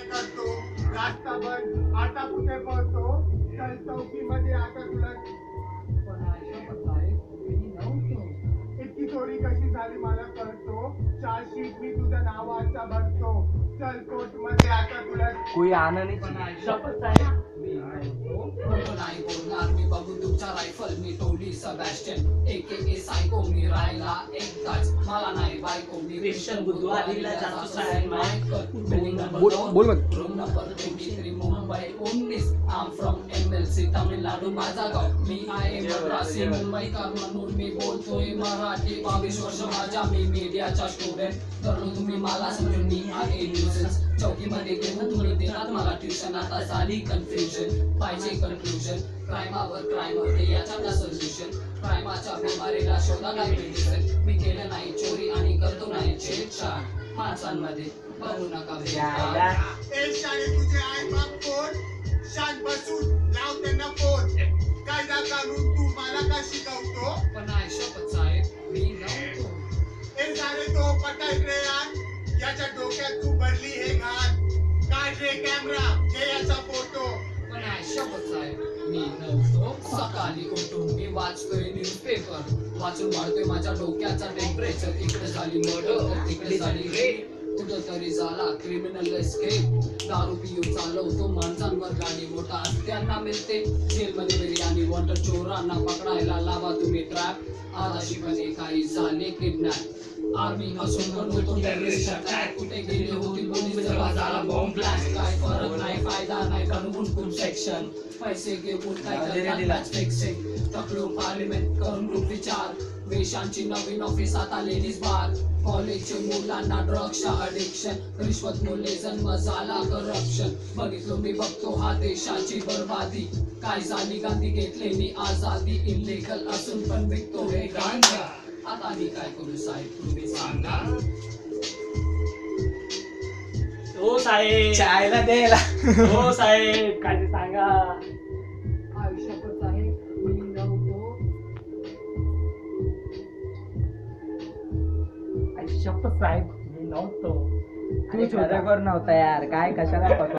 करतो रास्ता बंद आता कुठे पळतो चल चौकीमध्ये आता तुला इतकी चोरी कशी झाली मला कळतो चार्जशीट मी तुझ्या नावाचा भरतो चल कोर्ट मध्ये आता तुला कोई आना नहीं शपथ साहेब नाही बोलणार मी बघून तुमचा रायफल मी टोली सबॅस्टियन एके सायको मी राहिला एकदाच मला नाही बायको मी क्रिश्चियन बुधवारीला जातो साहेब बोल मत रूम नंबर 23 मुंबई 19 आम फ्रॉम एमएलसी तामिळनाडू माझा गाव मी आहे मद्रासी मुंबईकर म्हणून मी बोलतोय मराठी 22 वर्ष माझ्या मी मीडियाचा स्टुडंट तर तुम्ही मला समजून मी आहे न्यूसेन्स चौकीमध्ये घेऊन तुम्ही देणार मला ट्युशन आता झाली कन्फ्युजन पाहिजे कन्फ्युजन क्राईमावर क्राईम होते याचा का सोल्युशन क्राईमाच्या बिमारीला शोधा काय मेडिसिन मी केलं नाही चोरी आणि करतो नाही छेडछाड माणसांमध्ये बघू नका ए शाळे तुझे आई बाप कोण शांत बसून लाव त्यांना फोन कायदा कानून तू मला का शिकवतो पण आहे शपथ साहेब मी नव्हतो ए सारे तो पटाय रे यार याच्या डोक्यात तू भरली हे घाण काढ रे कॅमेरा घे याचा फोटो पण आहे शपथ साहेब मी नव्हतो सकाळी उठून मी वाचतोय न्यूजपेपर वाचून वाढतोय माझ्या डोक्याचा टेम्परेचर इकडे झाली मर्डर तिकडे झाली रेप कुठं तरी झाला क्रिमिनल एस्केप दारू पिऊन चालवतो माणसांवर गाडी मोठा त्यांना मिळते जेलमध्ये बिर्याणी वॉन्टेड चोरांना पकडायला लावा तुम्ही ट्रॅप आदाशीपणे काही झाले किडनॅप आर्मी असून पण होतो टेररिस्ट अटॅक कुठे गेले होते पोलीस जेव्हा झाला बॉम्ब ब्लास्ट काय फरक नाही फायदा नाही कानून खूप सेक्शन पैसे घेऊन काय करतात फिक्सिंग तकलो पार्लिमेंट करून ग्रुप विचार वेशांची नवीन ऑफिस आता लेडीज बार कॉलेजच्या मुलांना ड्रग्सच्या अडिक्शन रिश्वत मुले जन्म झाला करप्शन बघितलो मी बघतो हा देशाची बर्बादी काय झाली गांधी घेतलेली आझादी इलिगल असून पण विकतो हे गांजा आता मी काय करू साहेब तुम्ही सांगा हो साहेब चायला द्यायला हो साहेब काय ते सांगा आयुष्यात साहेब मी नव्हतो शपथ साहेब मी नव्हतो तू छोटा कर नव्हता यार काय कशाला